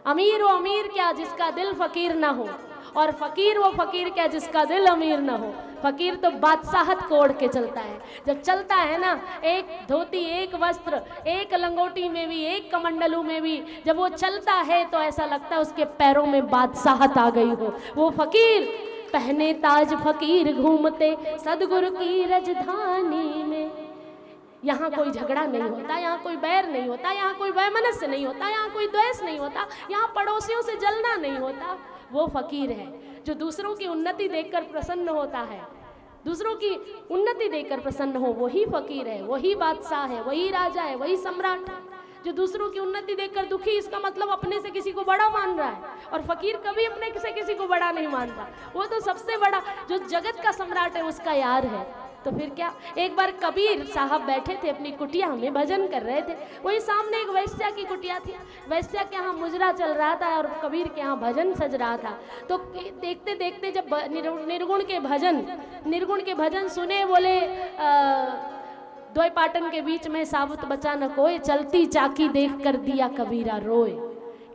अमीर वो अमीर क्या जिसका दिल फकीर ना हो, और फकीर वो फकीर क्या जिसका दिल अमीर ना हो। फकीर तो बादशाहत को ओढ़ के चलता है। जब चलता है ना, एक धोती, एक वस्त्र, एक लंगोटी में भी, एक कमंडलू में भी, जब वो चलता है तो ऐसा लगता है उसके पैरों में बादशाहत आ गई हो। वो फकीर पहने ताज फकीर घूमते सदगुरु की राजधानी में। यहाँ कोई झगड़ा नहीं होता, यहाँ कोई बैर नहीं होता, यहाँ कोई वैमनस्य नहीं होता, यहाँ कोई द्वेष नहीं होता, यहाँ पड़ोसियों से जलना नहीं होता। वो फकीर है जो दूसरों की उन्नति देखकर प्रसन्न होता है। दूसरों की उन्नति देखकर प्रसन्न हो, वही फकीर है, वही बादशाह है, वही राजा है, वही सम्राट है। जो दूसरों की उन्नति देखकर दुखी, इसका मतलब अपने से किसी को बड़ा मान रहा है। और फकीर कभी अपने से किसी को बड़ा नहीं मानता। वो तो सबसे बड़ा जो जगत का सम्राट है उसका यार है। तो फिर क्या, एक बार कबीर साहब बैठे थे अपनी कुटिया में, भजन कर रहे थे। वही सामने एक वैश्या की कुटिया थी। वैश्या के यहाँ मुजरा चल रहा था और कबीर के यहाँ भजन सज रहा था। तो देखते देखते जब निर्गुण के भजन सुने, बोले दोय पाटन के बीच में साबुत बचा न कोय, चलती चाकी देख कर दिया कबीरा रोए।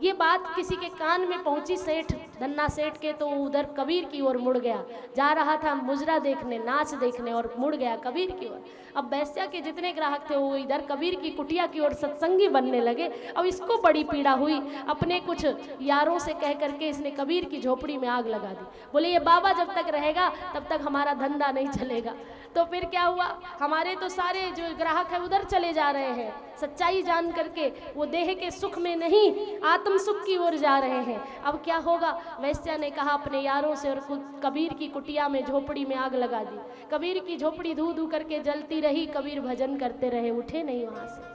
ये बात किसी के कान में पहुंची, सेठ धन्ना सेठ के, तो उधर कबीर की ओर मुड़ गया। जा रहा था मुजरा देखने, नाच देखने, और मुड़ गया कबीर की ओर। अब वैश्या के जितने ग्राहक थे वो इधर कबीर की कुटिया की ओर सत्संगी बनने लगे। अब इसको बड़ी पीड़ा हुई। अपने कुछ यारों से कह करके इसने कबीर की झोपड़ी में आग लगा दी। बोले ये बाबा जब तक रहेगा तब तक हमारा धंधा नहीं चलेगा। तो फिर क्या हुआ, हमारे तो सारे जो ग्राहक है उधर चले जा रहे हैं। सच्चाई जान करके वो देह के सुख में नहीं, आत्म सुख की ओर जा रहे हैं। अब क्या होगा, वैश्या ने कहा अपने यारों से, और कबीर की कुटिया में झोपड़ी में आग लगा दी। कबीर की झोपड़ी धू धू करके जलती रही। कबीर भजन करते रहे, उठे नहीं वहां से।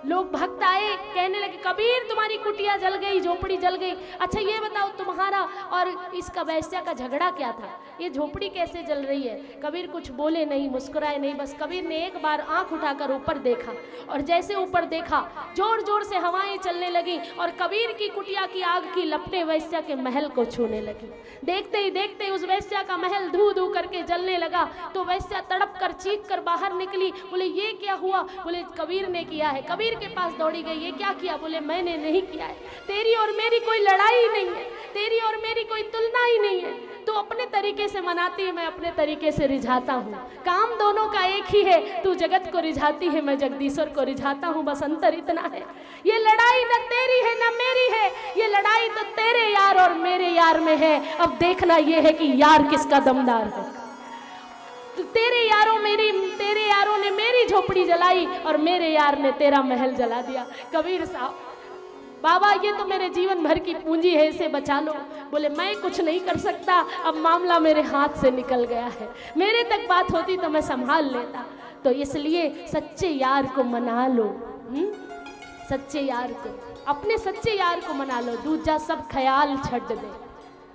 लोग भक्त आए, कहने लगे कबीर तुम्हारी कुटिया जल गई, झोपड़ी जल गई। अच्छा ये बताओ तुम्हारा और इसका वैश्या का झगड़ा क्या था, ये झोपड़ी कैसे जल रही है? कबीर कुछ बोले नहीं, मुस्कुराए नहीं। बस कबीर ने एक बार आंख उठाकर ऊपर देखा, और जैसे ऊपर देखा जोर जोर से हवाएं चलने लगी, और कबीर की कुटिया की आग की लपटें वैश्या के महल को छूने लगी। देखते ही देखते उस वैश्या का महल धू धू करके जलने लगा। तो वैश्या तड़प कर चीख कर बाहर निकली। बोले ये क्या हुआ? बोले कबीर ने किया है। कबीर के पास दौड़ी गई, ये क्या किया? बोले मैंने नहीं किया है, तेरी और मेरी कोई लड़ाई नहीं है, तेरी और मेरी कोई तुलना ही नहीं है। तू अपने तरीके से मनाती है, मैं अपने तरीके से रिझाता हूँ। काम दोनों का एक ही है, तू जगत को रिझाती है, मैं जगदीश्वर को रिझाता हूँ। बस अंतर इतना है, ये लड़ाई न तेरी है न मेरी है, ये लड़ाई तो तेरे यार और मेरे यार में है। अब देखना ये है कि यार किसका दमदार है। तो तेरे यारों ने मेरी झोपड़ी जलाई और मेरे यार ने तेरा महल जला दिया। कबीर साहब, बाबा ये तो मेरे जीवन भर की पूंजी है, इसे बचा लो। बोले मैं कुछ नहीं कर सकता, अब मामला मेरे हाथ से निकल गया है, मेरे तक बात होती तो मैं संभाल लेता। तो इसलिए सच्चे यार को मना लो। सच्चे यार को, अपने सच्चे यार को मना लो, दूजा सब ख्याल छड़ दे।